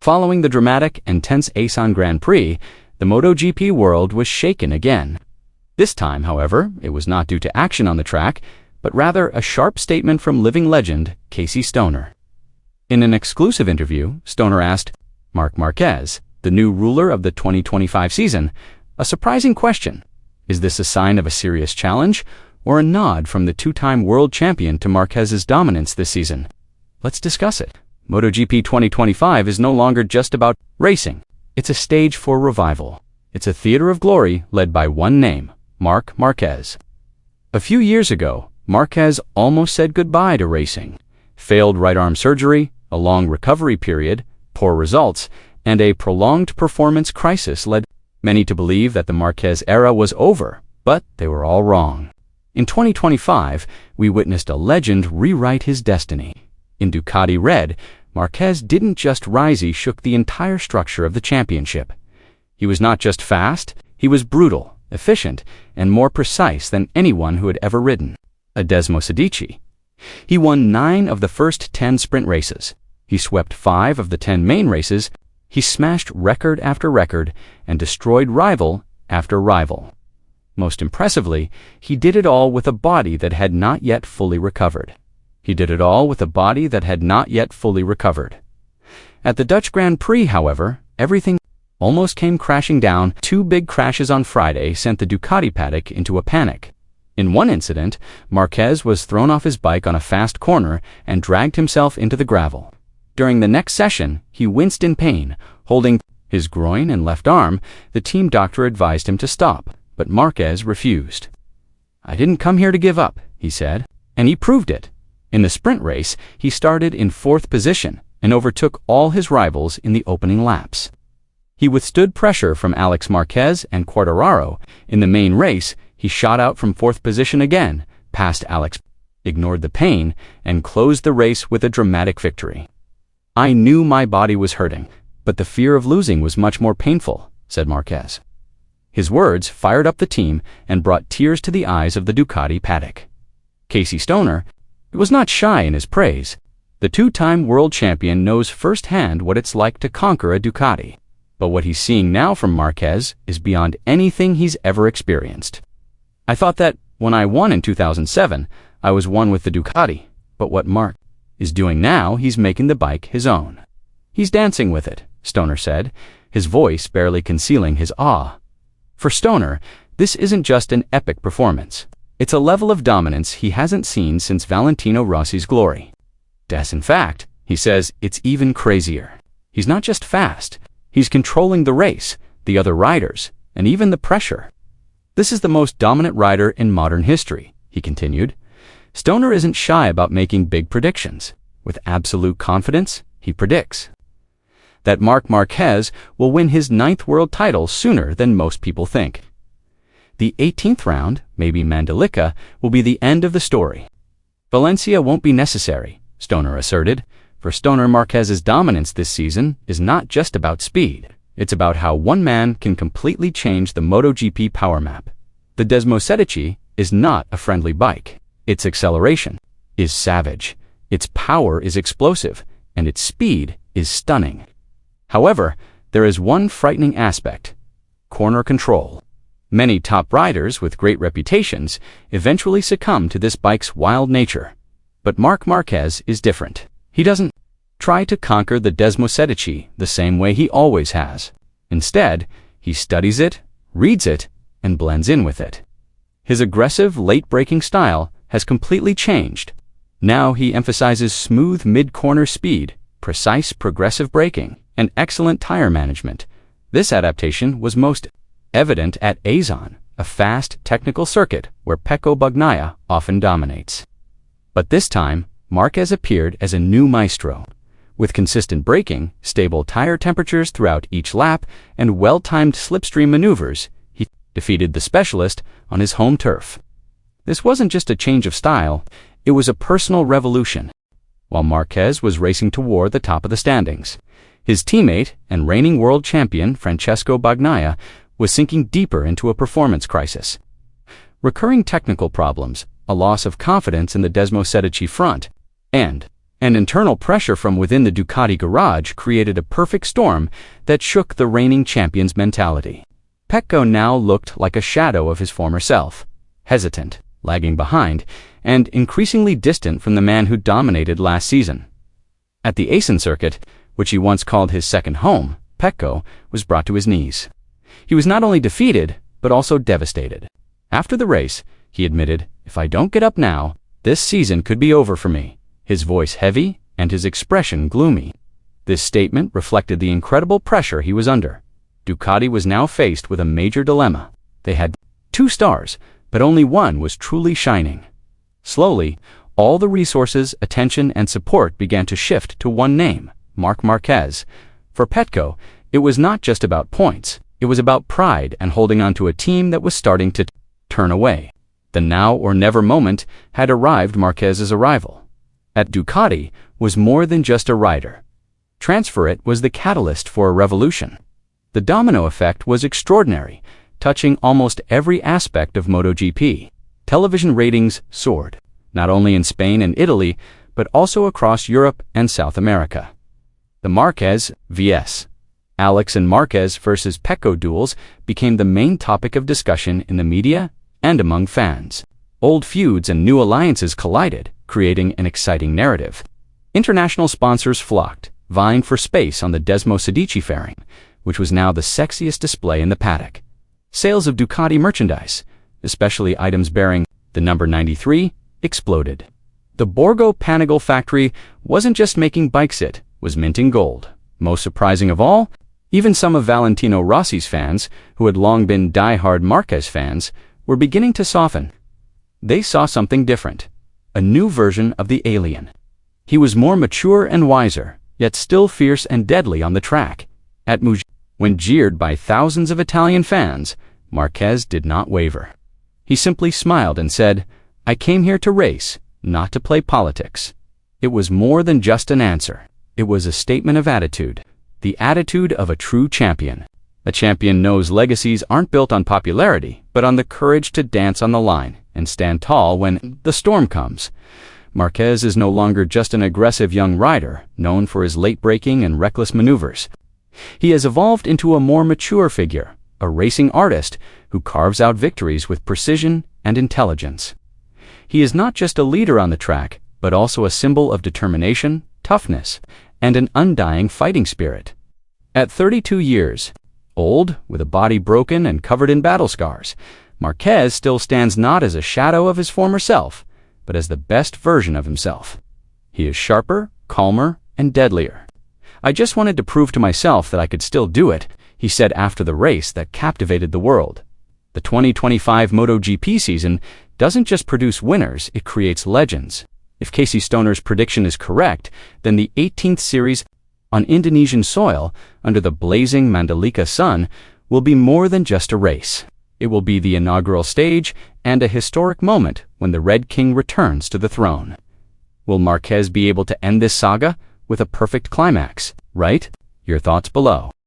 Following the dramatic and tense Assen Grand Prix, the MotoGP world was shaken again. This time, however, it was not due to action on the track, but rather a sharp statement from living legend Casey Stoner. In an exclusive interview, Stoner asked Marc Márquez, the new ruler of the 2025 season, a surprising question. Is this a sign of a serious challenge, or a nod from the two-time world champion to Marquez's dominance this season? Let's discuss it. MotoGP 2025 is no longer just about racing. It's a stage for revival. It's a theater of glory led by one name, Marc Márquez. A few years ago, Marquez almost said goodbye to racing. Failed right arm surgery, a long recovery period, poor results, and a prolonged performance crisis led many to believe that the Marquez era was over, but they were all wrong. In 2025, we witnessed a legend rewrite his destiny. In Ducati red, Marquez didn't just rise, he shook the entire structure of the championship. He was not just fast, he was brutal, efficient, and more precise than anyone who had ever ridden a Desmosedici. He won 9 of the first 10 sprint races. He swept 5 of the 10 main races. He smashed record after record and destroyed rival after rival. Most impressively, he did it all with a body that had not yet fully recovered. At the Dutch Grand Prix, however, everything almost came crashing down. 2 big crashes on Friday sent the Ducati paddock into a panic. In one incident, Marquez was thrown off his bike on a fast corner and dragged himself into the gravel. During the next session, he winced in pain, holding his groin and left arm. The team doctor advised him to stop, but Marquez refused. "I didn't come here to give up," he said, and he proved it. In the sprint race, he started in 4th position and overtook all his rivals in the opening laps. He withstood pressure from Alex Marquez and Quartararo. In the main race, he shot out from 4th position again, passed Alex, ignored the pain, and closed the race with a dramatic victory. "I knew my body was hurting, but the fear of losing was much more painful," said Marquez. His words fired up the team and brought tears to the eyes of the Ducati paddock. Casey Stoner was not shy in his praise. The 2-time world champion knows firsthand what it's like to conquer a Ducati. But what he's seeing now from Marquez is beyond anything he's ever experienced. "I thought that when I won in 2007, I was one with the Ducati, but what Marc is doing now, he's making the bike his own. He's dancing with it," Stoner said, his voice barely concealing his awe. For Stoner, this isn't just an epic performance. It's a level of dominance he hasn't seen since Valentino Rossi's glory. In fact, he says it's even crazier. He's not just fast, he's controlling the race, the other riders, and even the pressure. "This is the most dominant rider in modern history," he continued. Stoner isn't shy about making big predictions. With absolute confidence, he predicts that Marc Márquez will win his 9th world title sooner than most people think. The 18th round, maybe Mandalika, will be the end of the story. "Valencia won't be necessary," Stoner asserted. For Stoner, Marquez's dominance this season is not just about speed. It's about how one man can completely change the MotoGP power map. The Desmosedici is not a friendly bike. Its acceleration is savage, its power is explosive, and its speed is stunning. However, there is one frightening aspect: corner control. Many top riders with great reputations eventually succumb to this bike's wild nature. But Marc Márquez is different. He doesn't try to conquer the Desmosedici the same way he always has. Instead, he studies it, reads it, and blends in with it. His aggressive, late-braking style has completely changed. Now he emphasizes smooth mid-corner speed, precise progressive braking, and excellent tire management. This adaptation was most evident at Assen, a fast, technical circuit where Pecco Bagnaia often dominates. But this time, Marquez appeared as a new maestro. With consistent braking, stable tire temperatures throughout each lap, and well-timed slipstream maneuvers, he defeated the specialist on his home turf. This wasn't just a change of style, it was a personal revolution. While Marquez was racing toward the top of the standings, his teammate and reigning world champion Francesco Bagnaia was sinking deeper into a performance crisis. Recurring technical problems, a loss of confidence in the Desmosedici front, and And internal pressure from within the Ducati garage created a perfect storm that shook the reigning champion's mentality. Pecco now looked like a shadow of his former self, hesitant, lagging behind, and increasingly distant from the man who dominated last season. At the Assen circuit, which he once called his second home, Pecco was brought to his knees. He was not only defeated, but also devastated. After the race, he admitted, "If I don't get up now, this season could be over for me," his voice heavy and his expression gloomy. This statement reflected the incredible pressure he was under. Ducati was now faced with a major dilemma. They had 2 stars, but only one was truly shining. Slowly, all the resources, attention, and support began to shift to one name, Marc Márquez. For Pecco, it was not just about points. It was about pride and holding on to a team that was starting to turn away. The now or never moment had arrived. Marquez's arrival at Ducati was more than just a rider. Transfer it was the catalyst for a revolution. The domino effect was extraordinary, touching almost every aspect of MotoGP. Television ratings soared, not only in Spain and Italy, but also across Europe and South America. The Marquez vs. Alex and Marquez versus Pecco duels became the main topic of discussion in the media and among fans. Old feuds and new alliances collided, creating an exciting narrative. International sponsors flocked, vying for space on the Desmo Sedici fairing, which was now the sexiest display in the paddock. Sales of Ducati merchandise, especially items bearing the number 93, exploded. The Borgo Panigale factory wasn't just making bikes, it was minting gold. Most surprising of all, even some of Valentino Rossi's fans, who had long been die-hard Marquez fans, were beginning to soften. They saw something different, a new version of the alien. He was more mature and wiser, yet still fierce and deadly on the track. At Mugello, when jeered by thousands of Italian fans, Marquez did not waver. He simply smiled and said, "I came here to race, not to play politics." It was more than just an answer. It was a statement of attitude, the attitude of a true champion. A champion knows legacies aren't built on popularity, but on the courage to dance on the line and stand tall when the storm comes. Marquez is no longer just an aggressive young rider, known for his late-breaking and reckless maneuvers. He has evolved into a more mature figure, a racing artist who carves out victories with precision and intelligence. He is not just a leader on the track, but also a symbol of determination, toughness, and an undying fighting spirit. At 32 years old, with a body broken and covered in battle scars, Marquez still stands not as a shadow of his former self, but as the best version of himself. He is sharper, calmer, and deadlier. "I just wanted to prove to myself that I could still do it," he said after the race that captivated the world. The 2025 MotoGP season doesn't just produce winners, it creates legends. If Casey Stoner's prediction is correct, then the 18th series on Indonesian soil, under the blazing Mandalika sun, will be more than just a race. It will be the inaugural stage and a historic moment when the Red King returns to the throne. Will Marquez be able to end this saga with a perfect climax? Write your thoughts below.